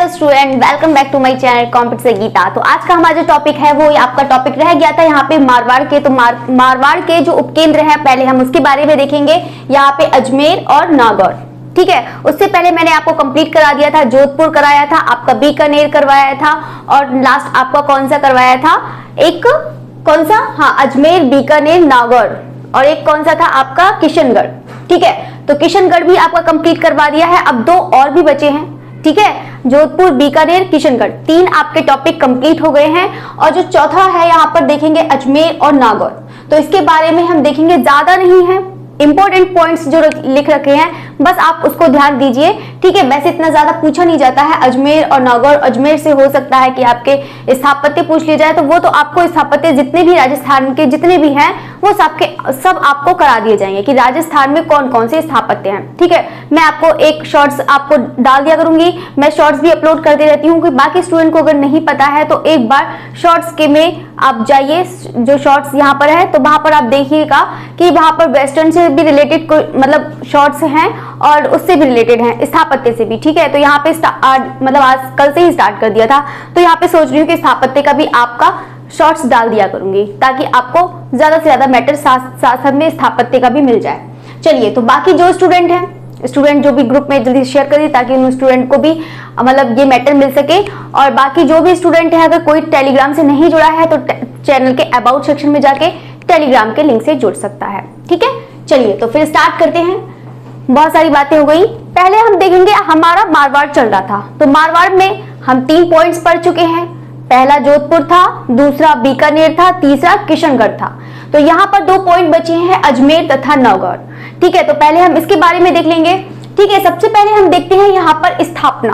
Hello student, welcome back to my channel compete से गीता। तो आज का हमारा जो टॉपिक है वो आपका टॉपिक रह गया था यहाँ पे मारवाड़ के। तो मारवाड़ के जो उपकेंद्र हैं पहले हम उसके बारे में देखेंगे, यहाँ पे अजमेर और नागौर। ठीक है, उससे पहले मैंने आपको कंप्लीट करा दिया था, जोधपुर कराया था, आपका बीकानेर करवाया था और लास्ट आपका कौन सा करवाया था, एक कौन सा, हाँ अजमेर, बीकानेर, नागौर और एक कौन सा था आपका किशनगढ़। ठीक है, तो किशनगढ़ भी आपका कंप्लीट करवा दिया है। अब दो और भी बचे हैं। ठीक है, जोधपुर, बीकानेर, किशनगढ़, तीन आपके टॉपिक कंप्लीट हो गए हैं और जो चौथा है यहाँ पर देखेंगे अजमेर और नागौर। तो इसके बारे में हम देखेंगे, ज्यादा नहीं है, इंपॉर्टेंट पॉइंट्स जो लिख रखे हैं बस आप उसको ध्यान दीजिए। ठीक है, वैसे इतना ज्यादा पूछा नहीं जाता है अजमेर और नागौर। अजमेर से हो सकता है कि आपके स्थापत्य पूछ लिया जाए, तो वो तो आपको स्थापत्य जितने भी राजस्थान के जितने भी हैं वो सब आपको करा दिए जाएंगे कि राजस्थान में कौन कौन से स्थापत्य हैं। ठीक है, मैं आपको एक शॉर्ट्स आपको डाल दिया करूंगी, मैं शॉर्ट्स भी अपलोड करती रहती हूँ कि बाकी स्टूडेंट को अगर नहीं पता है तो एक बार शॉर्ट्स के में आप जाइए, जो शॉर्ट्स यहाँ पर है तो वहां पर आप देखिएगा कि वहां पर वेस्टर्न से भी रिलेटेड मतलब शॉर्ट्स हैं और उससे भी रिलेटेड हैं, स्थापत्य से भी। ठीक है, तो यहाँ पे मतलब आज कल से ही स्टार्ट कर दिया था, तो यहाँ पे सोच रही हूँ कि स्थापत्य का भी आपका शॉर्ट्स डाल दिया करूंगी ताकि आपको ज्यादा से ज्यादा मैटर साथ में स्थापत्य का भी मिल जाए। चलिए, तो बाकी जो स्टूडेंट हैं, स्टूडेंट जो भी ग्रुप में जल्दी शेयर करिए ताकि उन स्टूडेंट को भी मतलब ये मैटर मिल सके। और बाकी जो भी स्टूडेंट है अगर कोई टेलीग्राम से नहीं जुड़ा है तो चैनल के अबाउट सेक्शन में जाके टेलीग्राम के लिंक से जुड़ सकता है। ठीक है, चलिए तो फिर स्टार्ट करते हैं। बहुत सारी बातें हो गई। पहले हम देखेंगे हमारा मारवाड़ चल रहा था, तो मारवाड़ में हम 3 पॉइंट्स पढ़ चुके हैं। पहला जोधपुर था, दूसरा बीकानेर था, तीसरा किशनगढ़ था। तो यहाँ पर 2 पॉइंट बचे हैं, अजमेर तथा नागौर। ठीक है, तो पहले हम इसके बारे में देख लेंगे। ठीक है, सबसे पहले हम देखते हैं यहाँ पर स्थापना।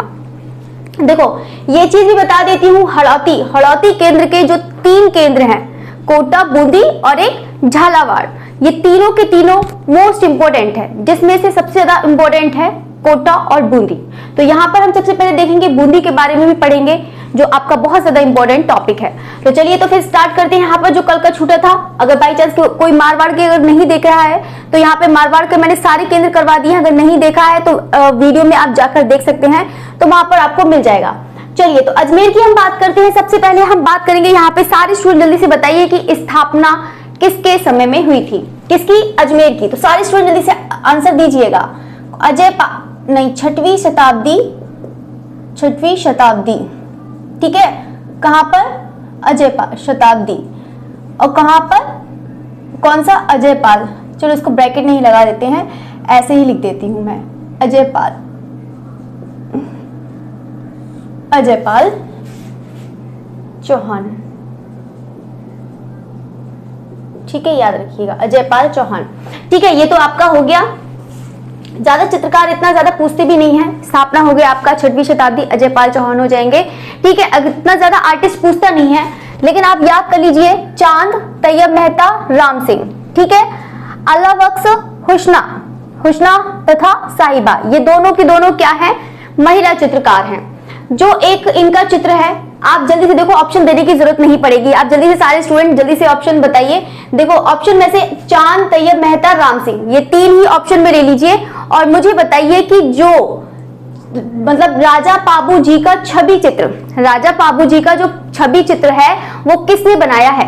देखो ये चीज भी बता देती हूँ, हड़ौती केंद्र के जो 3 केंद्र हैं, कोटा, बूंदी और एक झालावाड़, ये तीनों के तीनों मोस्ट इंपोर्टेंट है, जिसमें से सबसे ज्यादा इंपोर्टेंट है कोटा और बूंदी। तो यहाँ पर हम सबसे पहले देखेंगे बूंदी के बारे में भी पढ़ेंगे, जो आपका बहुत ज्यादा इंपॉर्टेंट टॉपिक है। तो चलिए तो फिर स्टार्ट करते हैं। यहाँ पर जो कल का छूटा था, अगर बाई चांस कोई मारवाड़ के अगर नहीं देख रहा है तो यहाँ पे मारवाड़ के मैंने सारे केंद्र करवा दिए हैं। अगर नहीं देखा है तो वीडियो में आप जाकर देख सकते हैं, तो वहां पर आपको मिल जाएगा। चलिए, तो अजमेर की हम बात करते हैं। सबसे पहले हम बात करेंगे यहाँ पे, सारे स्टूडेंट जल्दी से बताइए कि स्थापना किसके समय में हुई थी, किसकी, अजमेर की। तो सारे स्टूडेंट जल्दी से आंसर दीजिएगा। छठवीं शताब्दी। ठीक है, कहां पर, अजयपाल शताब्दी। और कहां पर, कौन सा, अजयपाल। चलो इसको ब्रैकेट नहीं लगा देते हैं, ऐसे ही लिख देती हूं मैं, अजयपाल चौहान। ठीक है, याद रखिएगा, अजयपाल चौहान। ठीक है, ये तो आपका हो गया। ज्यादा चित्रकार इतना ज्यादा पूछते भी नहीं है। स्थापना हो गया आपका 6वीं शताब्दी, अजयपाल चौहान हो जाएंगे। ठीक है, इतना ज्यादा आर्टिस्ट पूछता नहीं है, लेकिन आप याद कर लीजिए, चांद, तैयब मेहता, राम सिंह। ठीक है, अल्लाह बख्श, हुस्ना तथा साहिबा, ये दोनों की दोनों क्या है, महिला चित्रकार हैं। जो एक इनका चित्र है, आप जल्दी से देखो, ऑप्शन देने की जरूरत नहीं पड़ेगी, आप जल्दी से सारे स्टूडेंट जल्दी से ऑप्शन बताइए। देखो ऑप्शन में से चांद, तैयब मेहता, राम सिंह, ये 3 ही ऑप्शन में ले लीजिए और मुझे बताइए कि जो मतलब राजा पाबू जी का छवि चित्र, राजा पाबू जी का जो छवि चित्र है वो किसने बनाया है।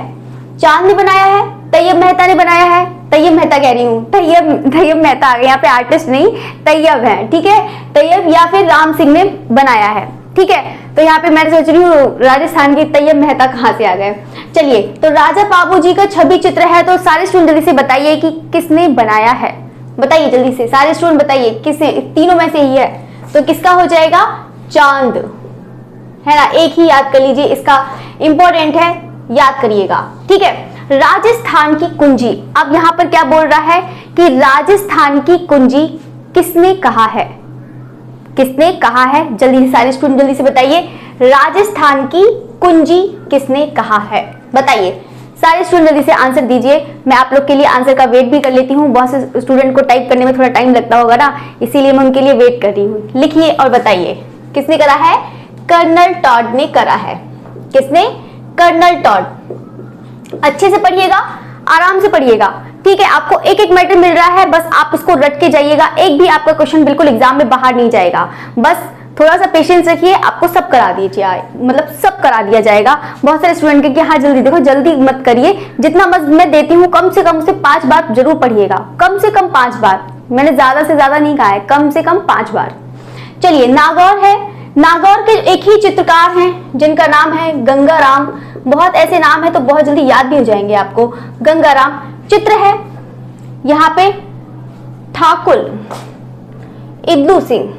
चांद ने बनाया है, तैयब मेहता ने बनाया है, तैयब मेहता कह रही हूँ, तैयब मेहता आ गए, यहाँ पे आर्टिस्ट नहीं, तैयब है। ठीक है, तैयब या फिर राम सिंह ने बनाया है। ठीक है, तो यहाँ पे मैं सोच रही हूँ राजस्थान के तैयब मेहता कहाँ से आ गए। चलिए, तो राजा पाबू जी का छवि चित्र है, तो सारे स्टूडेंट जल्दी से बताइए कि किसने बनाया है। बताइए जल्दी से, सारे स्टूडेंट बताइए किसने, तीनों में से ही है, तो किसका हो जाएगा, चांद है ना। एक ही याद कर लीजिए, इसका इंपॉर्टेंट है, याद करिएगा। ठीक है, राजस्थान की कुंजी, अब यहाँ पर क्या बोल रहा है कि राजस्थान की कुंजी किसने कहा है, किसने कहा है, जल्दी से सारे स्टूडेंट जल्दी से बताइए, राजस्थान की कुंजी किसने कहा है, बताइए सारे स्टूडेंट जल्दी से आंसर दीजिए। मैं आप लोग के लिए आंसर का वेट भी कर लेती हूँ, बहुत से स्टूडेंट को टाइप करने में थोड़ा टाइम लगता होगा ना, इसीलिए मैं उनके लिए वेट कर रही हूँ। लिखिए और बताइए किसने करा है, कर्नल टॉड ने करा है। किसने, कर्नल टॉड। अच्छे से पढ़िएगा, आराम से पढ़िएगा। ठीक है, आपको एक एक मैटर मिल रहा है, बस आप उसको रट के जाइएगा। एक भी आपका क्वेश्चन बिल्कुल एग्जाम में बाहर नहीं जाएगा, बस थोड़ा सा पेशेंस रखिए, आपको सब करा दीजिए, मतलब सब करा दिया जाएगा। बहुत सारे स्टूडेंट के कि हाँ जल्दी, देखो जल्दी मत करिए, जितना मैं देती हूँ कम से कम उसे 5 बार जरूर पढ़िएगा, कम से कम 5 बार, मैंने ज्यादा से ज्यादा नहीं कहा है, कम से कम 5 बार। चलिए नागौर है, नागौर के एक ही चित्रकार हैं जिनका नाम है गंगाराम। बहुत ऐसे नाम है तो बहुत जल्दी याद भी हो जाएंगे आपको। गंगाराम चित्र है यहाँ पे ठाकुर इद्दू सिंह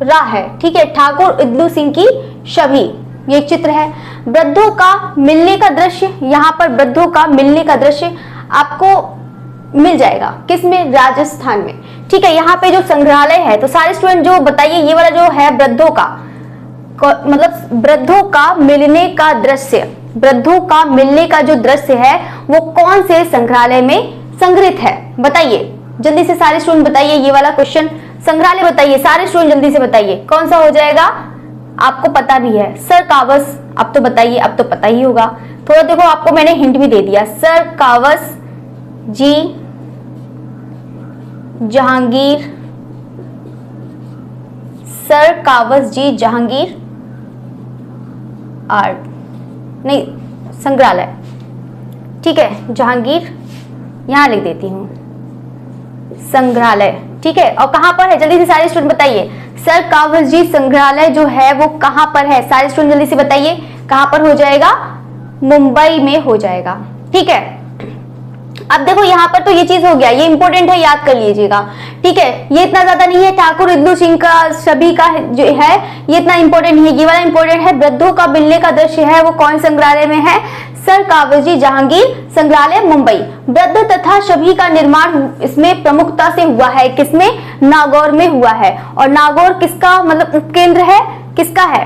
राह है, ठीक है, ठाकुर इद्दू सिंह की छवि, ये चित्र है। वृद्धों का मिलने का दृश्य, यहाँ पर वृद्धों का मिलने का दृश्य आपको मिल जाएगा किसमें, राजस्थान में, ठीक है। यहाँ पे जो संग्रहालय है, तो सारे स्टूडेंट जो बताइए ये वाला जो है वृद्धों का, मतलब वृद्धों का मिलने का दृश्य, वृद्धों का मिलने का जो दृश्य है वो कौन से संग्रहालय में संग्रहित है, बताइए जल्दी से सारे स्टूडेंट बताइए। ये वाला क्वेश्चन संग्रहालय बताइए, सारे स्टूडेंट जल्दी से बताइए कौन सा हो जाएगा, आपको पता भी है सर कावस, अब तो बताइए, अब तो पता ही होगा। थोड़ा देखो आपको मैंने हिंट भी दे दिया, सर कावस जी जहांगीर, सर कावस जी जहांगीर आर्ट, नहीं संग्रहालय, ठीक है, जहांगीर यहां लिख देती हूं, संग्रहालय, ठीक है। और कहां पर है जल्दी से सारे स्टूडेंट बताइए, सर कावस जी संग्रहालय जो है वो कहां पर है, सारे स्टूडेंट जल्दी से बताइए कहां पर हो जाएगा, मुंबई में हो जाएगा, ठीक है। अब देखो यहाँ पर तो ये चीज हो गया, ये इंपॉर्टेंट है, याद कर लीजिएगा, ठीक है। ये इतना ज्यादा नहीं है, ठाकुर इद्दू सिंह का छवि का जो है ये इतना इंपॉर्टेंट नहीं है, ये वाला इंपॉर्टेंट है। वृद्धों का मिलने का दृश्य है वो कौन संग्रहालय में है, सर कावस जी जहांगीर संग्रहालय मुंबई। वृद्ध तथा छवि का निर्माण इसमें प्रमुखता से हुआ है, किसमें, नागौर में हुआ है। और नागौर किसका मतलब उपकेंद्र है, किसका है,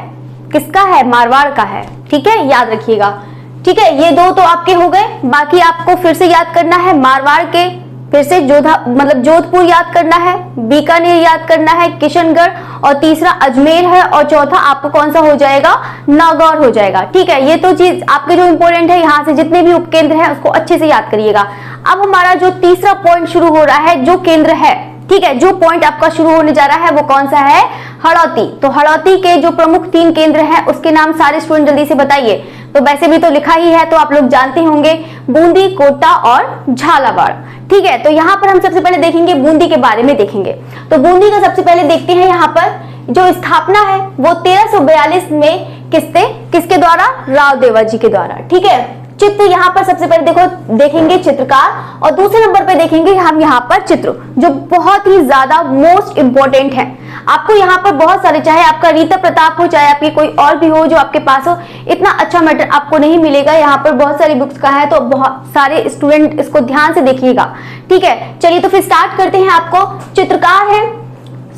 किसका है, मारवाड़ का है, ठीक है, याद रखिएगा, ठीक है। ये दो तो आपके हो गए, बाकी आपको फिर से याद करना है मारवाड़ के, फिर से जोधपुर याद करना है, बीकानेर याद करना है, किशनगढ़, और तीसरा अजमेर है, और चौथा आपको कौन सा हो जाएगा, नागौर हो जाएगा, ठीक है। ये तो चीज आपके जो इंपॉर्टेंट है, यहाँ से जितने भी उपकेंद्र है उसको अच्छे से याद करिएगा। अब हमारा जो तीसरा पॉइंट शुरू हो रहा है, जो केंद्र है, ठीक है, जो पॉइंट आपका शुरू होने जा रहा है वो कौन सा है, हड़ौती। तो हड़ौती के जो प्रमुख 3 केंद्र हैं उसके नाम सारे स्टूडेंट जल्दी से बताइए। तो वैसे भी तो लिखा ही है तो आप लोग जानते होंगे, बूंदी, कोटा और झालावाड़, ठीक है। तो यहाँ पर हम सबसे पहले देखेंगे बूंदी के बारे में देखेंगे। तो बूंदी का सबसे पहले देखते हैं, यहाँ पर जो स्थापना है वो 1342 में किसके द्वारा, राव देवा जी के द्वारा, ठीक है। चित्र यहाँ पर सबसे पहले देखो देखेंगे चित्रकार, और दूसरे नंबर पे देखेंगे हम यहाँ पर चित्र, जो बहुत ही ज्यादा मोस्ट इंपॉर्टेंट है। आपको यहाँ पर बहुत सारे, चाहे आपका रीता प्रताप हो, चाहे आपकी कोई और भी हो जो आपके पास हो, इतना अच्छा मैटर आपको नहीं मिलेगा। यहाँ पर बहुत सारी बुक्स का है, तो बहुत सारे स्टूडेंट इसको ध्यान से देखिएगा, ठीक है। चलिए तो फिर स्टार्ट करते हैं। आपको चित्रकार है,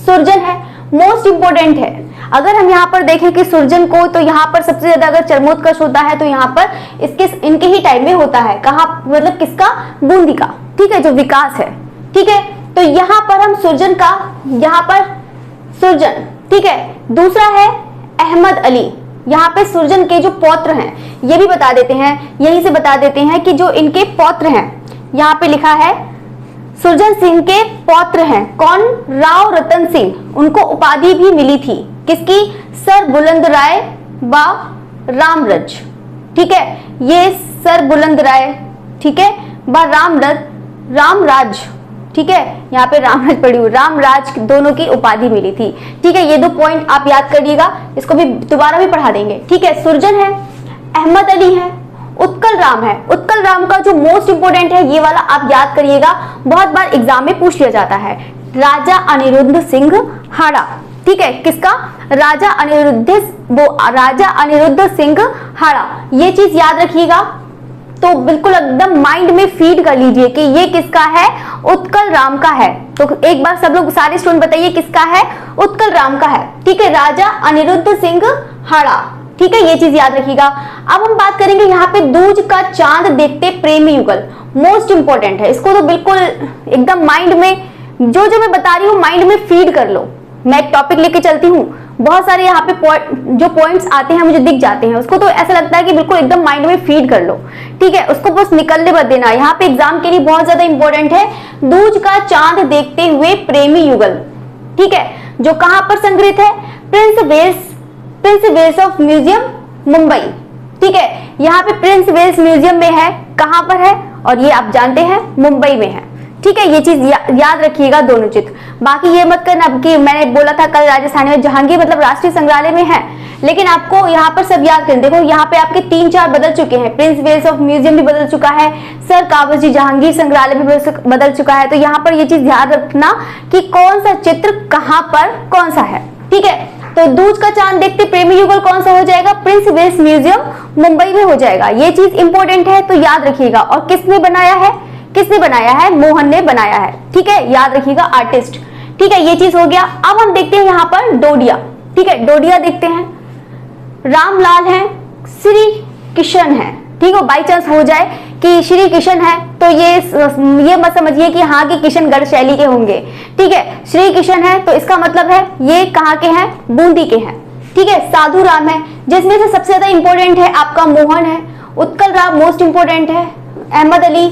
सुरजन है, मोस्ट इंपॉर्टेंट है। अगर हम यहाँ पर देखें कि सुरजन को, तो यहाँ पर सबसे ज्यादा अगर चरमोत्कर्ष होता है तो यहाँ पर इनके ही टाइम में होता है, कहाँ मतलब किसका, बूंदी का, ठीक है, जो विकास है, ठीक है। तो यहाँ पर हम सुरजन का, यहाँ पर सुरजन, ठीक है। दूसरा है अहमद अली, यहाँ पे सुरजन के जो पौत्र हैं ये भी बता देते हैं, यहीं से बता देते हैं कि जो इनके पौत्र हैं, यहाँ पे लिखा है सुरजन सिंह के पौत्र हैं कौन, राव रतन सिंह, उनको उपाधि भी मिली थी, किसकी, सर बुलंद राय व रामरज, ठीक है, ये सर बुलंद राय, ठीक है, व रामराज, ठीक है, यहाँ पे रामराज पड़ी हुई, रामराज दोनों की उपाधि मिली थी, ठीक है। ये 2 पॉइंट आप याद करिएगा, इसको भी दोबारा भी पढ़ा देंगे, ठीक है। सुरजन है, अहमद अली है, उत्कल राम है। उत्कल राम का जो मोस्ट इंपोर्टेंट है ये वाला आप याद करिएगा, बहुत बार एग्जाम में पूछ लिया जाता है, राजा अनिरुद्ध सिंह हाड़ा, ठीक है, किसका, राजा अनिरुद्ध सिंह हाड़ा, ये चीज याद रखिएगा। तो बिल्कुल एकदम माइंड में फीड कर लीजिए कि ये किसका है, उत्कल राम का है। तो एक बार सब लोग सारे स्टूडेंट बताइए किसका है, उत्कल राम का है, ठीक है, राजा अनिरुद्ध सिंह हाड़ा, ठीक है, ये चीज याद रखिएगा। अब हम बात करेंगे यहाँ पे दूज का चांद देखते प्रेमी युगल, मोस्ट इंपोर्टेंट है, इसको तो बिल्कुल एकदम माइंड में, जो जो मैं बता रही हूँ माइंड में फीड कर लो। मैं एक टॉपिक लेके चलती हूँ, बहुत सारे यहाँ पे जो पॉइंट्स आते हैं मुझे दिख जाते हैं, उसको तो ऐसा लगता है कि बिल्कुल एकदम माइंड में फीड कर लो, ठीक है, उसको बस निकलने मत देना। यहाँ पे एग्जाम के लिए बहुत ज्यादा इंपॉर्टेंट है, दूज का चांद देखते हुए प्रेमी युगल, ठीक है, जो कहां पर संग्रहित है, Prince Wales of museum Mumbai. ठीक है, यहाँ पे प्रिंस वेल्स म्यूजियम में है, कहां पर है, और ये आप जानते हैं मुंबई में है। ठीक है, ये चीज याद रखिएगा दोनों चित्र। बाकी ये मत करना कि मैंने बोला था कल राजस्थान में जहांगीर मतलब राष्ट्रीय संग्रहालय में है, लेकिन आपको यहाँ पर सब याद करना। देखो यहाँ पे आपके 3-4 बदल चुके हैं, प्रिंस वेल्स ऑफ म्यूजियम भी बदल चुका है, सर कावजी जहांगीर संग्रहालय भी बदल चुका है। तो यहाँ पर ये चीज याद रखना कि कौन सा चित्र कहाँ पर कौन सा है। ठीक है, तो दूज का चांद देखते प्रेमी युगल कौन सा हो जाएगा, प्रिंस वेल्स म्यूजियम मुंबई में हो जाएगा। ये चीज इंपॉर्टेंट है, तो याद रखिएगा। और किसने बनाया है, किसने बनाया है, मोहन ने बनाया है। ठीक है, याद रखिएगा, आर्टिस्ट। ठीक है, ये चीज हो गया। अब हम देखते हैं यहाँ पर डोडिया। ठीक है, डोडिया देखते हैं, रामलाल है, श्री किशन है। ठीक है, बाई चांस हो जाए कि श्री किशन है तो ये मत समझिए कि हाँ कि किशनगढ़ शैली के होंगे। ठीक है, श्री किशन है तो इसका मतलब है ये कहाँ के हैं, बूंदी के हैं। ठीक है, साधु राम है, जिसमें से सबसे ज्यादा इंपॉर्टेंट है आपका मोहन है, उत्कल राम मोस्ट इंपॉर्टेंट है, अहमद अली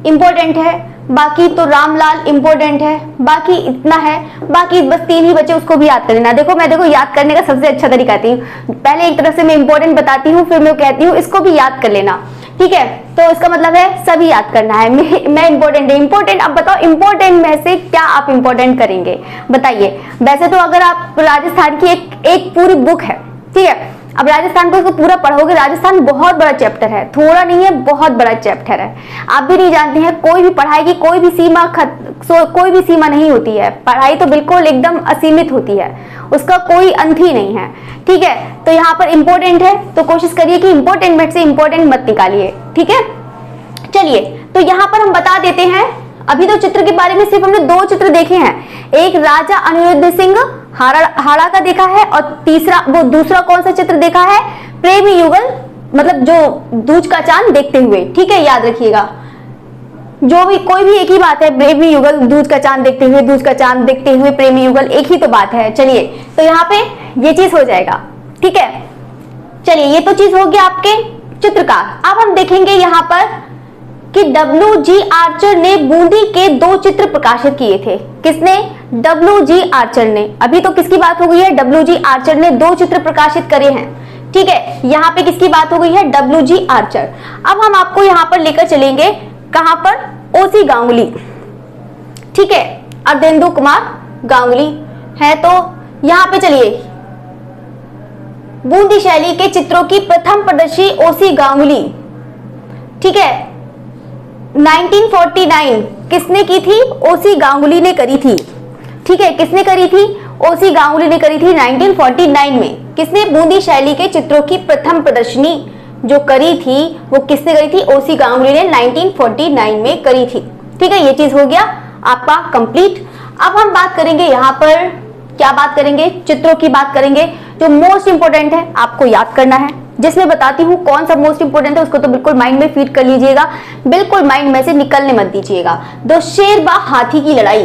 इंपॉर्टेंट है, बाकी तो रामलाल इंपॉर्टेंट है, बाकी इतना है। बाकी बस 3 ही बचे, उसको भी याद कर लेना। देखो याद करने का सबसे अच्छा तरीका आती हूँ, पहले एक तरफ से मैं इंपॉर्टेंट बताती हूँ, फिर मैं कहती हूँ इसको भी याद कर लेना। ठीक है, तो इसका मतलब है सभी याद करना है। मैं इंपॉर्टेंट है, इंपॉर्टेंट। अब बताओ इंपॉर्टेंट में से क्या आप इंपॉर्टेंट करेंगे, बताइए। वैसे तो अगर आप राजस्थान की एक पूरी बुक है, ठीक है, अब राजस्थान को इसको पूरा पढ़ोगे, राजस्थान बहुत बड़ा चैप्टर है, थोड़ा नहीं है, बहुत बड़ा चैप्टर है। आप भी नहीं जानते हैं, कोई भी पढ़ाई की कोई भी सीमा नहीं होती है। पढ़ाई तो बिल्कुल एकदम असीमित होती है, उसका कोई अंत ही नहीं है। ठीक है, तो यहाँ पर इंपॉर्टेंट है तो कोशिश करिए कि इंपॉर्टेंट में से इंपॉर्टेंट मत निकालिए। ठीक है, चलिए तो यहाँ पर हम बता देते हैं। अभी तो चित्र के बारे में सिर्फ हमने 2 चित्र देखे हैं, एक राजा अनिरुद्ध सिंह हाड़ा का देखा है, और दूसरा कौन सा चित्र देखा है, प्रेमी युगल, मतलब जो दूज का चांद देखते हुए। ठीक है, याद रखिएगा, जो भी कोई भी एक ही बात है, प्रेमी युगल, दूज का चांद देखते हुए, दूज का चांद देखते हुए, प्रेमी युगल, एक ही तो बात है। चलिए, तो यहाँ पे ये चीज हो जाएगा। ठीक है, चलिए ये तो चीज हो गया आपके चित्रकार। अब हम देखेंगे यहाँ पर कि W.G. आर्चर ने बूंदी के 2 चित्र प्रकाशित किए थे। किसने, W.G. आर्चर ने। अभी तो किसकी बात हो गई है, W.G. आर्चर ने 2 चित्र प्रकाशित करे हैं। ठीक है, यहाँ पे किसकी बात हो गई है, W.G. आर्चर। अब हम आपको यहाँ पर लेकर चलेंगे कहां पर, O.C. गांगुली। ठीक है, अर्धेंदु कुमार गांगुली है। तो यहाँ पे चलिए, बूंदी शैली के चित्रों की प्रथम प्रदर्शनी O.C. गांगुली। ठीक है, 1949 किसने की थी, O.C. गांगुली ने करी थी। ठीक है, किसने करी थी, O.C. गांगुली ने करी थी 1949 में। किसने, बूंदी शैली के चित्रों की प्रथम प्रदर्शनी जो करी थी वो किसने करी थी, O.C. गांगुली ने 1949 में करी थी। ठीक है, ये चीज हो गया आपका कंप्लीट। अब हम बात करेंगे यहाँ पर, क्या बात करेंगे, चित्रों की बात करेंगे। जो मोस्ट इंपोर्टेंट है आपको याद करना है, जिसमें बताती हूँ कौन सा मोस्ट इंपोर्टेंट है, उसको तो बिल्कुल माइंड में फीड कर लीजिएगा, बिल्कुल माइंड में से निकलने मत दीजिएगा। दो शेर व हाथी की लड़ाई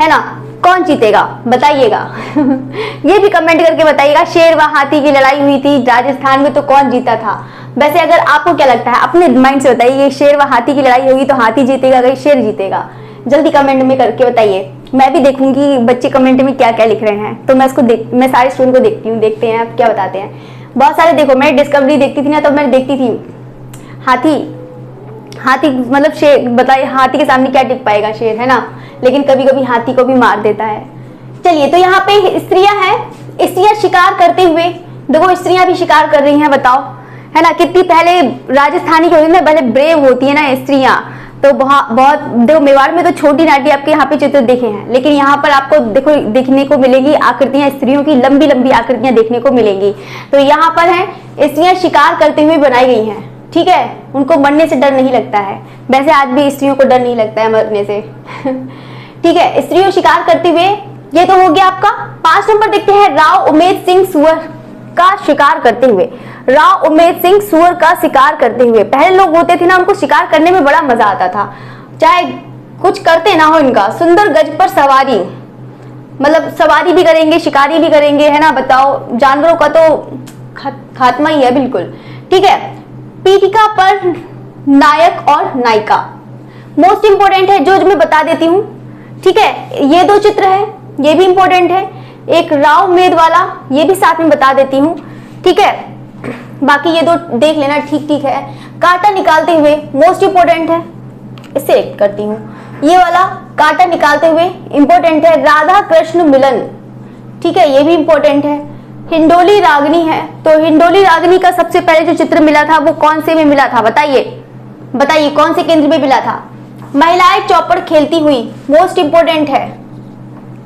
है ना, कौन जीतेगा बताइएगा ये भी कमेंट करके बताइएगा। शेर व हाथी की लड़ाई हुई थी राजस्थान में, तो कौन जीता था। वैसे अगर आपको क्या लगता है अपने माइंड से बताइए, ये शेर व हाथी की लड़ाई होगी तो हाथी जीतेगा कि शेर जीतेगा, जल्दी कमेंट में करके बताइए। मैं भी देखूंगी बच्चे कमेंट में क्या क्या लिख रहे हैं, तो मैं मैं सारे स्टूडेंट को देखती हूँ, देखते हैं आप क्या बताते हैं। बहुत सारे देखो, मैं डिस्कवरी देखती थी ना, तो मैं देखती थी हाथी मतलब शेर, बताइए हाथी के सामने क्या टिक पाएगा शेर, है ना, लेकिन कभी कभी हाथी को भी मार देता है। चलिए, तो यहाँ पे स्त्रियां हैं, स्त्रियां शिकार करते हुए, देखो स्त्रियां भी शिकार कर रही हैं, बताओ, है ना, कितनी पहले राजस्थानी होती है ना, पहले ब्रेव होती है ना स्त्रियां, तो बहुत देखो मेवाड़ में तो छोटी नाटी आपके यहाँ पे चित्र देखे हैं, लेकिन यहाँ पर आपको देखो देखने को मिलेगी आकृतियां, स्त्रियों की लंबी लंबी आकृतियां देखने को मिलेंगी। तो यहाँ पर है स्त्रियां शिकार करते हुए बनाई गई हैं। ठीक है, उनको मरने से डर नहीं लगता है, वैसे आज भी स्त्रियों को डर नहीं लगता है मरने से ठीक है, स्त्रियों शिकार करते हुए, ये तो हो गया आपका। 5 नंबर देखते हैं, राव उमेद सिंह सुअर का शिकार करते हुए। राव उमेद सिंह सुअर का शिकार करते हुए, पहले लोग होते थे ना, उनको शिकार करने में बड़ा मजा आता था, चाहे कुछ करते ना हो इनका। सुंदर गज पर सवारी, मतलब सवारी भी करेंगे, शिकारी भी करेंगे, है ना, बताओ, जानवरों का तो खात्मा ही है बिल्कुल। ठीक है, पीठिका पर नायक और नायिका, मोस्ट इंपोर्टेंट है, जो मैं बता देती हूँ। ठीक है, ये 2 चित्र है, ये भी इंपॉर्टेंट है। एक राव मेद वाला, ये भी साथ में बता देती हूँ, ठीक है। बाकी ये दो देख लेना, ठीक ठीक है। कांटा निकालते हुए मोस्ट इंपोर्टेंट है, इसे एक करती हूँ। ये वाला कांटा निकालते हुए इंपॉर्टेंट है, राधा कृष्ण मिलन, ठीक है, ये भी इंपॉर्टेंट है। हिंडोली रागनी है, तो हिंडोली रागनी का सबसे पहले जो चित्र मिला था वो कौन से में मिला था, बताइए बताइए कौन से केंद्र में मिला था। महिलाएं चौपड़ खेलती हुई, मोस्ट इंपोर्टेंट है,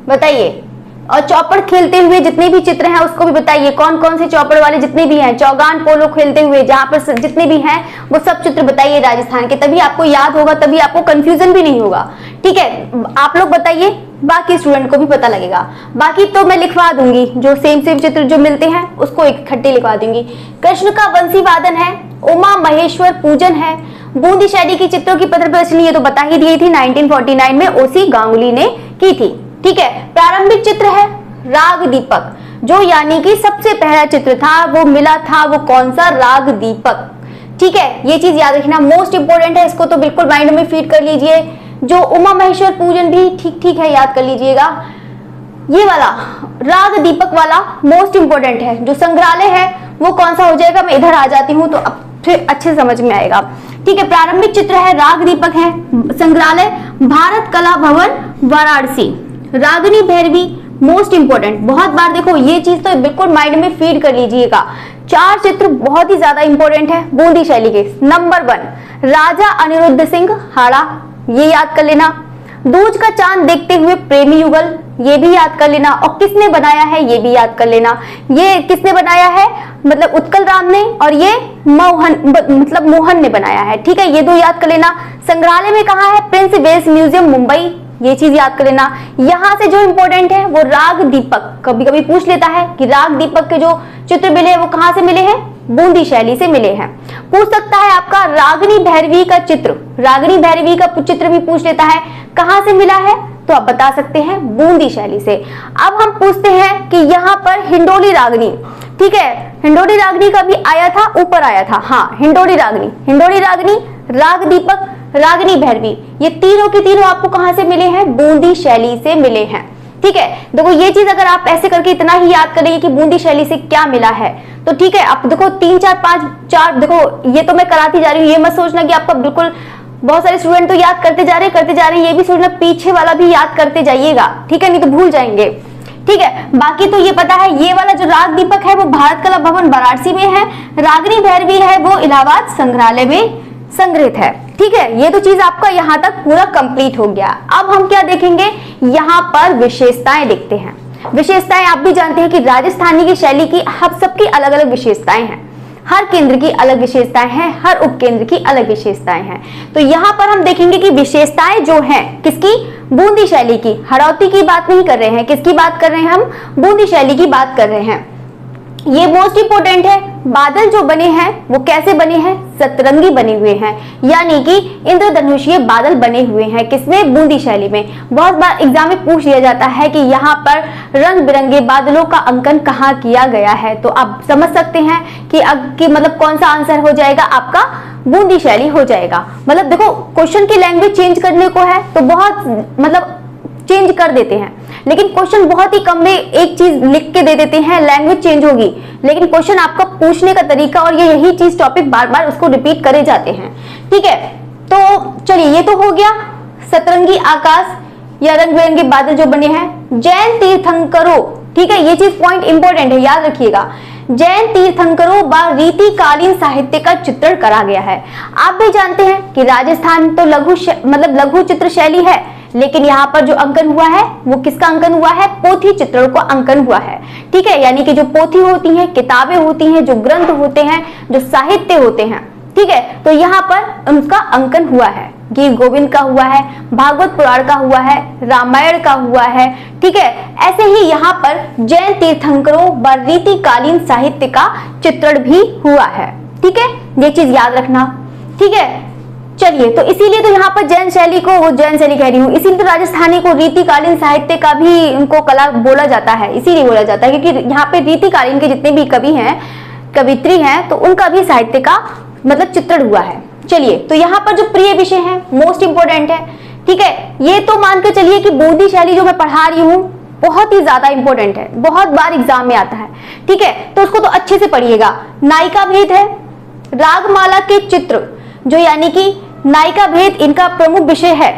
बताइए। और चौपड़ खेलते हुए जितने भी चित्र हैं उसको भी बताइए, कौन कौन से चौपड़ वाले जितने भी हैं, चौगान पोलो खेलते हुए जहां पर जितने भी हैं वो सब चित्र बताइए राजस्थान के, तभी आपको याद होगा, तभी आपको कंफ्यूजन भी नहीं होगा, ठीक है। आप लोग बताइए, बाकी स्टूडेंट को भी पता लगेगा। बाकी तो मैं लिखवा दूंगी, जो सेम सेम चित्र जो मिलते हैं उसको इकट्ठे लिखवा दूंगी। कृष्ण का वंशी वादन है, उमा महेश्वर पूजन है, बूंदी शैली की चित्रों की पत्र प्रदर्शनी, ये तो बता ही दी थी, 1949 में ओसी गांगुली ने की थी, ठीक है। प्रारंभिक चित्र है राग दीपक, जो यानी कि सबसे पहला चित्र था वो मिला था, वो कौन सा, राग दीपक, ठीक है। ये चीज याद रखना, मोस्ट इंपोर्टेंट है, इसको तो बिल्कुल माइंड में फीड कर लीजिए। जो उमा महेश्वर पूजन भी ठीक ठीक है, याद कर लीजिएगा। ये वाला राग दीपक वाला मोस्ट इंपोर्टेंट है। जो संग्रहालय है वो कौन सा हो जाएगा, मैं इधर आ जाती हूँ तो अब फिर अच्छे समझ में आएगा, ठीक है। प्रारंभिक चित्र है राग दीपक है, संग्रहालय भारत कला भवन वाराणसी, रागनी भैरवी मोस्ट इंपोर्टेंट, बहुत बार देखो ये चीज तो बिल्कुल माइंड में फीड कर लीजिएगा। 4 चित्र बहुत ही ज्यादा इंपॉर्टेंट है बूंदी शैली के। नंबर 1 राजा अनिरुद्ध सिंह हाड़ा, ये याद कर लेना। दूज का चांद देखते हुए प्रेमी युगल, ये भी याद कर लेना। और किसने बनाया है ये भी याद कर लेना। ये किसने बनाया है, मतलब उत्कल राम ने, और ये मोहन ने बनाया है, ठीक है। ये 2 याद कर लेना। संग्रहालय में कहाँ है, प्रिंस वेल्स म्यूजियम मुंबई, ये चीज याद कर लेना। यहां से जो इंपॉर्टेंट है वो राग दीपक, कभी कभी पूछ लेता है कि राग दीपक के जो चित्र मिले वो कहां से मिले हैं, बूंदी शैली से मिले हैं। पूछ सकता है आपका रागनी भैरवी का चित्र, रागनी भैरवी का चित्र भी पूछ लेता है, कहां से मिला है, तो आप बता सकते हैं बूंदी शैली से। अब हम पूछते हैं कि यहाँ पर हिंडोली रागनी, ठीक है, हिंडोली रागनी का भी आया था, ऊपर आया था, हाँ हिंडोली रागनी, राग दीपक, रागनी भैरवी, ये तीनों के तीनों आपको कहां से मिले हैं, बूंदी शैली से मिले हैं, ठीक है। देखो ये चीज अगर आप ऐसे करके इतना ही याद करेंगे कि बूंदी शैली से क्या मिला है, तो ठीक है। आप देखो 3 4 5 4, देखो ये तो मैं कराती जा रही हूँ, ये मत सोचना कि आपका बिल्कुल, बहुत सारे स्टूडेंट तो याद करते जा रहे हैं, ये भी सोचना पीछे वाला भी याद करते जाइएगा, ठीक है, नहीं तो भूल जाएंगे, ठीक है। बाकी तो ये पता है, ये वाला जो राग दीपक है वो भारत कला भवन वाराणसी में है, रागनी भैरवी है वो इलाहाबाद संग्रहालय में संग्रहित है, ठीक है। ये तो चीज आपका यहाँ तक पूरा कंप्लीट हो गया। अब हम क्या देखेंगे, यहाँ पर विशेषताएं देखते हैं। विशेषताएं आप भी जानते हैं कि राजस्थानी की शैली की हम सबकी अलग अलग विशेषताएं हैं, हर केंद्र की अलग विशेषताएं हैं, हर उपकेंद्र की अलग विशेषताएं हैं। तो यहाँ पर हम देखेंगे कि विशेषताएं जो हैं किसकी, बूंदी शैली की, हड़ौती की बात नहीं कर रहे हैं, किसकी बात कर रहे हैं हम, बूंदी शैली की बात कर रहे हैं। ये मोस्ट इंपोर्टेंट है। बादल जो बने हैं वो कैसे बने हैं, सतरंगी बने हुए हैं, यानी कि इंद्रधनुषीय बादल बने हुए हैं, किसमें, बूंदी शैली में। बहुत बार एग्जाम में पूछ लिया जाता है कि यहाँ पर रंग बिरंगे बादलों का अंकन कहाँ किया गया है, तो आप समझ सकते हैं कि मतलब कौन सा आंसर हो जाएगा आपका, बूंदी शैली हो जाएगा। मतलब देखो क्वेश्चन की लैंग्वेज चेंज करने को है तो बहुत मतलब चेंज कर देते हैं, लेकिन क्वेश्चन बहुत ही कम में एक चीज लिख के दे देते हैं, लैंग्वेज चेंज होगी, लेकिन क्वेश्चन आपका पूछने का तरीका और यही चीज टॉपिक बार बार उसको रिपीट करे जाते हैं, ठीक है। तो चलिए ये तो हो गया सतरंगी आकाश या रंग बिरंगे बादल जो बने हैं। जैन तीर्थंकरों, ठीक है, ये चीज पॉइंट इंपॉर्टेंट है, याद रखिएगा। जैन तीर्थंकरों व रीतिकालीन साहित्य का चित्रण करा गया है। आप भी जानते हैं कि राजस्थान तो लघु चित्र शैली है, लेकिन यहाँ पर जो अंकन हुआ है वो किसका अंकन हुआ है, पोथी चित्रण को अंकन हुआ है, ठीक है। यानी कि जो पोथी होती हैं, किताबें होती हैं, जो ग्रंथ होते हैं, जो साहित्य होते हैं, ठीक है, तो यहाँ पर उनका अंकन हुआ है। गीत गोविंद का हुआ है, भागवत पुराण का हुआ है, रामायण का हुआ है, ठीक है। ऐसे ही यहाँ पर जैन तीर्थंकरों व रीतिकालीन साहित्य का चित्रण भी हुआ है, ठीक है, ये चीज याद रखना, ठीक है। चलिए, तो इसीलिए तो यहाँ पर जैन शैली को, वो जैन शैली कह रही हूँ, इसीलिए तो राजस्थानी को रीतिकालीन साहित्य का भी उनको कला बोला जाता है, इसीलिए बोला जाता है क्योंकि यहाँ पे रीतिकालीन के जितने भी कवि हैं, कवित्री हैं, तो उनका भी साहित्य का मतलब चित्रण हुआ है। चलिए, तो यहाँ पर जो प्रिय विषय है मोस्ट इंपोर्टेंट है, ठीक है। ये तो मान के चलिए कि बूंदी शैली जो मैं पढ़ा रही हूँ बहुत ही ज्यादा इंपॉर्टेंट है, बहुत बार एग्जाम में आता है, ठीक है। तो उसको तो अच्छे से पढ़िएगा। नायिका भेद है, रागमाला के चित्र जो यानी कि नायिका भेद इनका प्रमुख विषय है।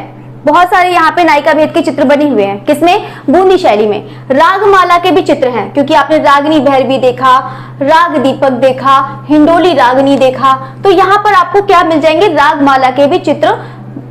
बहुत सारे यहाँ पे नायिका भेद के चित्र बने हुए हैं, किसमें? बूंदी शैली में। रागमाला के भी चित्र हैं, क्योंकि आपने रागिनी भैरवी देखा, राग दीपक देखा, हिंडोली रागिनी देखा, तो यहाँ पर आपको क्या मिल जाएंगे? रागमाला के भी चित्र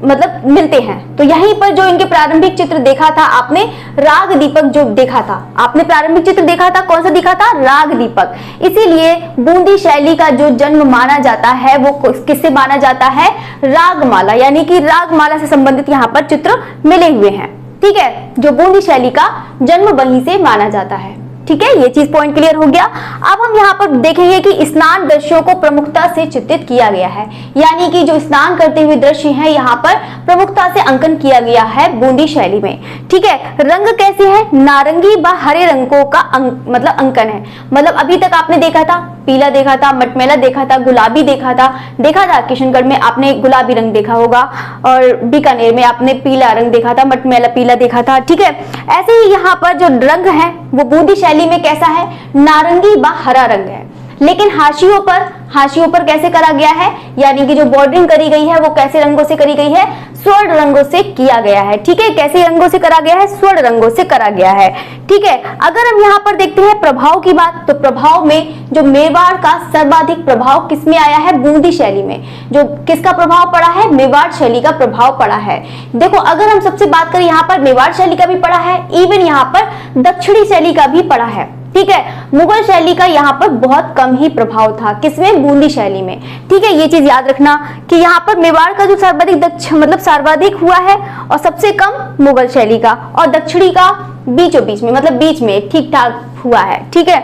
मतलब मिलते हैं। तो यहीं पर जो इनके प्रारंभिक चित्र देखा था आपने, राग दीपक जो देखा था आपने, प्रारंभिक चित्र देखा था, कौन सा दिखा था? राग दीपक। इसीलिए बूंदी शैली का जो जन्म माना जाता है वो किससे माना जाता है? रागमाला, यानी कि रागमाला से संबंधित यहाँ पर चित्र मिले हुए हैं, ठीक है। जो बूंदी शैली का जन्म वहीं से माना जाता है, ठीक है। ये चीज पॉइंट क्लियर हो गया। अब हम यहाँ पर देखेंगे कि स्नान दृश्यों को प्रमुखता से चित्रित किया गया है, यानी कि जो स्नान करते हुए दृश्य हैं यहाँ पर प्रमुखता से अंकन किया गया है बूंदी शैली में, ठीक है। रंग कैसे है? नारंगी व हरे रंगों का मतलब अंकन है। मतलब अभी तक आपने देखा था, पीला देखा था, मटमैला देखा था, गुलाबी देखा था किशनगढ़ में आपने गुलाबी रंग देखा होगा, और बीकानेर में आपने पीला रंग देखा था, मटमैला पीला देखा था, ठीक है। ऐसे ही यहाँ पर जो रंग है वो बूंदी शैली में कैसा है? नारंगी व हरा रंग है। लेकिन हाशियों पर कैसे करा गया है? यानी कि जो बॉर्डरिंग करी गई है वो कैसे रंगों से करी गई है? स्वर्ण रंगों से किया गया है, ठीक है। कैसे रंगों से करा गया है? स्वर्ण रंगों से करा गया है, ठीक है। अगर हम यहाँ पर देखते हैं प्रभाव की बात, तो प्रभाव में जो मेवाड़ का सर्वाधिक प्रभाव किसमें आया है? बूंदी शैली में। जो किसका प्रभाव पड़ा है? मेवाड़ शैली का प्रभाव पड़ा है। देखो, अगर हम सबसे बात करें, यहाँ पर मेवाड़ शैली का भी पड़ा है, इवन यहाँ पर दक्षिणी शैली का भी पड़ा है, ठीक है। मुगल शैली का यहाँ पर बहुत कम ही प्रभाव था, किसमें? बूंदी शैली में, ठीक है। ये चीज याद रखना कि यहाँ पर मेवाड़ का जो सर्वाधिक हुआ है, और सबसे कम मुगल शैली का, और दक्षिणी का बीचों बीच में, मतलब बीच में ठीक ठाक हुआ है, ठीक है।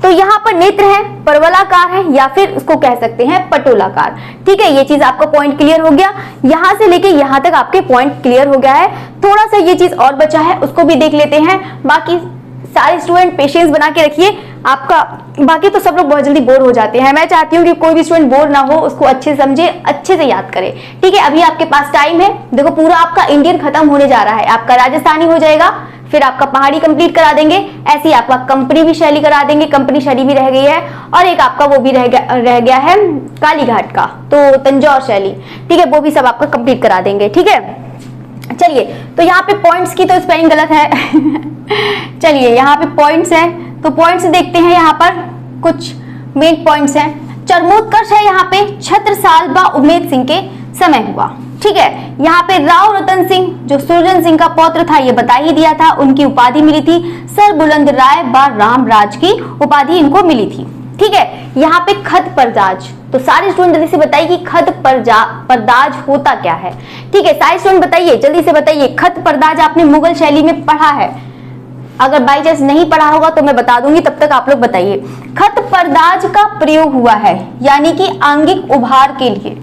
तो यहाँ पर नेत्र है, परवलाकार है, या फिर उसको कह सकते हैं पटोलाकार, ठीक है। ये चीज आपका पॉइंट क्लियर हो गया। यहाँ से लेके यहाँ तक आपके पॉइंट क्लियर हो गया है। थोड़ा सा ये चीज और बचा है, उसको भी देख लेते हैं। बाकी सारे स्टूडेंट पेशेंस बना के रखिए आपका, बाकी तो सब लोग बहुत जल्दी बोर हो जाते हैं। मैं चाहती हूँ कि कोई भी स्टूडेंट बोर ना हो, उसको अच्छे से समझे, अच्छे से याद करे, ठीक है। अभी आपके पास टाइम है। देखो, पूरा आपका इंडियन खत्म होने जा रहा है, आपका राजस्थानी हो जाएगा, फिर आपका पहाड़ी कंप्लीट करा देंगे, ऐसे ही आपका कंपनी भी शैली करा देंगे, कंपनी शैली भी रह गई है, और एक आपका वो भी रह गया है कालीघाट का, तो तंजौर शैली, ठीक है। वो भी सब आपका कंप्लीट करा देंगे, ठीक है। चलिए, तो यहाँ पे पॉइंट्स की तो स्पेलिंग गलत है चलिए, यहाँ पे पॉइंट्स हैं, तो पॉइंट्स देखते हैं। यहाँ पर कुछ मेन पॉइंट्स हैं। चरमोत्कर्ष है यहाँ पे छत्रसाल व उमेद सिंह के समय हुआ, ठीक है। यहाँ पे राव रतन सिंह जो सुरजन सिंह का पौत्र था, ये बता ही दिया था, उनकी उपाधि मिली थी सर बुलंद राय व रामराज की उपाधि इनको मिली थी, ठीक है। यहाँ पे खत परदाज, तो सारे स्टूडेंट जल्दी से बताइए कि खत परदाज होता क्या है, ठीक है। सारे स्टूडेंट बताइए, जल्दी से बताइए, खत परदाज आपने मुगल शैली में पढ़ा है? अगर बाई चांस नहीं पढ़ा होगा तो मैं बता दूंगी, तब तक आप लोग बताइए। खत परदाज का प्रयोग हुआ है, यानी कि आंगिक उभार के लिए,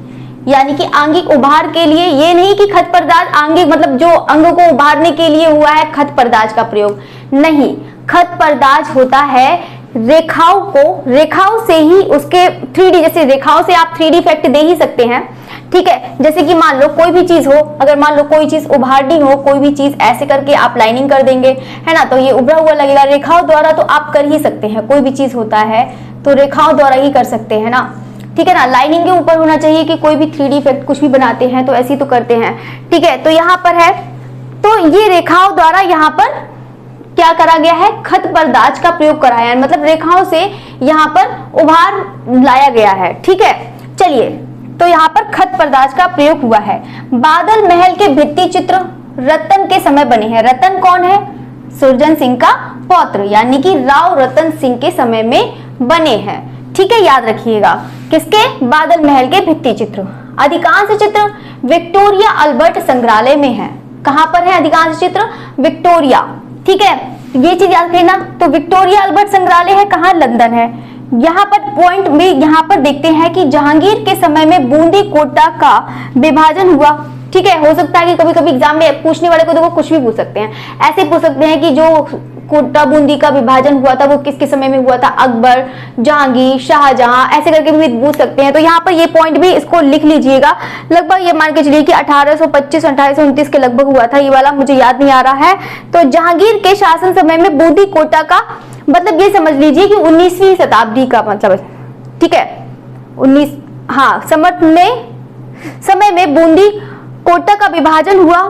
यानी कि आंगिक उभार के लिए, ये नहीं कि खत परदाज आंगिक मतलब जो अंग को उभारने के लिए हुआ है खत परदाज का प्रयोग, नहीं। खत परदाज होता है रेखाओं से ही उसके 3D, जैसे रेखाओं से आप 3D इफेक्ट दे ही सकते हैं, ठीक है। जैसे कि मान लो कोई भी चीज हो, अगर मान लो कोई चीज उभारनी हो, कोई भी चीज ऐसे करके आप लाइनिंग कर देंगे, है ना, तो ये उभरा हुआ लगेगा। रेखाओं द्वारा तो आप कर ही सकते हैं, कोई भी चीज होता है तो रेखाओं द्वारा ही कर सकते हैं ना, ठीक है ना। लाइनिंग के ऊपर होना चाहिए कि कोई भी 3D इफेक्ट कुछ भी बनाते हैं तो ऐसे ही तो करते हैं, ठीक है। तो यहाँ पर है, तो ये रेखाओं द्वारा यहाँ पर क्या करा गया है? खत परदाज का प्रयोग कराया है, मतलब रेखाओं से यहाँ पर उभार लाया गया है, ठीक है। चलिए, तो यहाँ पर खत परदाज का प्रयोग हुआ है। बादल महल के भित्ति चित्र रतन के समय बने हैं। रतन कौन है? सुरजन सिंह का पौत्र, यानी कि राव रतन सिंह के समय में बने हैं, ठीक है। याद रखिएगा, किसके? बादल महल के भित्ति चित्र। अधिकांश चित्र विक्टोरिया अल्बर्ट संग्रहालय में है। कहां पर है अधिकांश चित्र? विक्टोरिया, ठीक है। ये चीज याद रखना। तो विक्टोरिया अल्बर्ट संग्रहालय है कहाँ? लंदन है। यहाँ पर पॉइंट में यहाँ पर देखते हैं कि जहांगीर के समय में बूंदी कोटा का विभाजन हुआ, ठीक है। हो सकता है कि कभी कभी एग्जाम में पूछने वाले को देखो कुछ भी पूछ सकते हैं, ऐसे पूछ सकते हैं कि जो कोटा बूंदी का विभाजन हुआ था वो किसके समय में हुआ था? अकबर, जहांगीर, शाहजहां, ऐसे करके भी पूछ सकते हैं। तो यहाँ पर ये पॉइंट भी इसको लिख लीजिएगा। लगभग ये मान के चलिए कि 1825 1829 के लगभग हुआ था, ये वाला मुझे याद नहीं आ रहा है। तो जहांगीर के शासन समय में बूंदी कोटा का मतलब ये समझ लीजिए कि 19वीं शताब्दी का मतलब, ठीक है, 19 हाँ समय में बूंदी कोटा का विभाजन हुआ,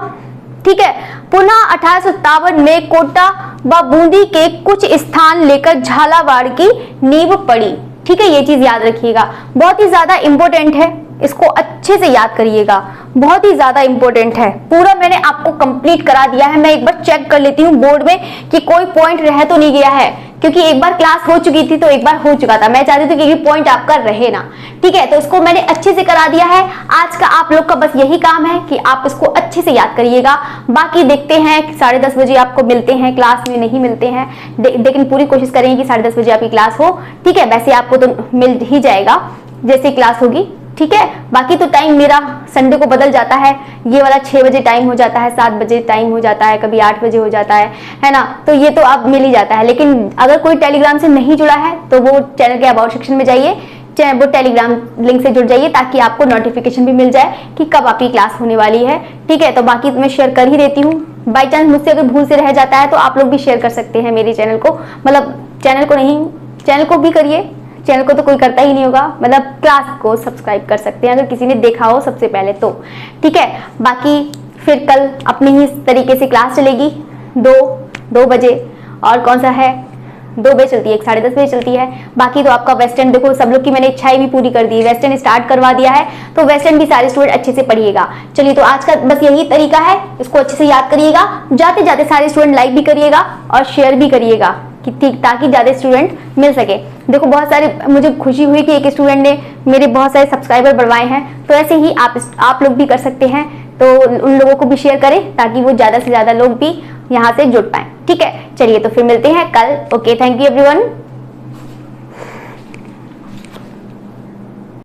ठीक है। पुनः 1857 में कोटा व बूंदी के कुछ स्थान लेकर झालावाड़ की नींव पड़ी, ठीक है। ये चीज याद रखिएगा, बहुत ही ज्यादा इंपॉर्टेंट है, इसको अच्छे से याद करिएगा, बहुत ही ज्यादा इंपॉर्टेंट है। पूरा मैंने आपको कंप्लीट करा दिया है। मैं एक बार चेक कर लेती हूँ बोर्ड में कि कोई पॉइंट रह तो नहीं गया है, क्योंकि एक बार क्लास हो चुकी थी तो एक बार हो चुका था। मैं चाहती थी कि पॉइंट आपका रहे ना, ठीक है। तो इसको मैंने अच्छे से करा दिया है। आज का आप लोग का बस यही काम है कि आप इसको अच्छे से याद करिएगा। बाकी देखते हैं 10:30 बजे आपको मिलते हैं, क्लास में नहीं मिलते हैं लेकिन पूरी कोशिश करेंगे कि 10:30 बजे आपकी क्लास हो, ठीक है। वैसे आपको तो मिल ही जाएगा जैसे क्लास होगी, ठीक है। बाकी तो टाइम मेरा संडे को बदल जाता है, ये वाला 6 बजे टाइम हो जाता है, 7 बजे टाइम हो जाता है, कभी 8 बजे हो जाता है ना। तो ये तो अब मिल ही जाता है। लेकिन अगर कोई टेलीग्राम से नहीं जुड़ा है तो वो चैनल के अबाउट सेक्शन में जाइए, वो टेलीग्राम लिंक से जुड़ जाइए ताकि आपको नोटिफिकेशन भी मिल जाए कि कब आपकी क्लास होने वाली है, ठीक है। तो बाकी मैं शेयर कर ही देती हूँ। बाई चांस मुझसे अगर भूल से रह जाता है तो आप लोग भी शेयर कर सकते हैं मेरे चैनल को, मतलब चैनल को नहीं, चैनल को भी करिए, चैनल को तो कोई करता ही नहीं होगा, मतलब क्लास को सब्सक्राइब कर सकते हैं अगर किसी ने देखा हो सबसे पहले तो, ठीक है। बाकी फिर कल अपनी ही तरीके से क्लास चलेगी 2 बजे, और कौन सा है 2 बजे चलती है, 10:30 बजे चलती है। बाकी तो आपका वेस्टर्न देखो, सब लोग की मैंने इच्छाएं भी पूरी कर दी, वेस्टर्न स्टार्ट करवा दिया है, तो वेस्टर्न भी सारे स्टूडेंट अच्छे से पढ़िएगा। चलिए, तो आज का बस यही तरीका है, इसको अच्छे से याद करिएगा। जाते जाते सारे स्टूडेंट लाइक भी करिएगा और शेयर भी करिएगा कि ठीक, ताकि ज्यादा स्टूडेंट मिल सके। देखो बहुत सारे, मुझे खुशी हुई कि एक स्टूडेंट ने मेरे बहुत सारे सब्सक्राइबर बढ़वाए हैं, तो ऐसे ही आप लोग भी कर सकते हैं। तो उन लोगों को भी शेयर करें ताकि वो ज्यादा से ज्यादा लोग भी यहाँ से जुड़ पाए, ठीक है। चलिए, तो फिर मिलते हैं कल। Okay, thank you everyone.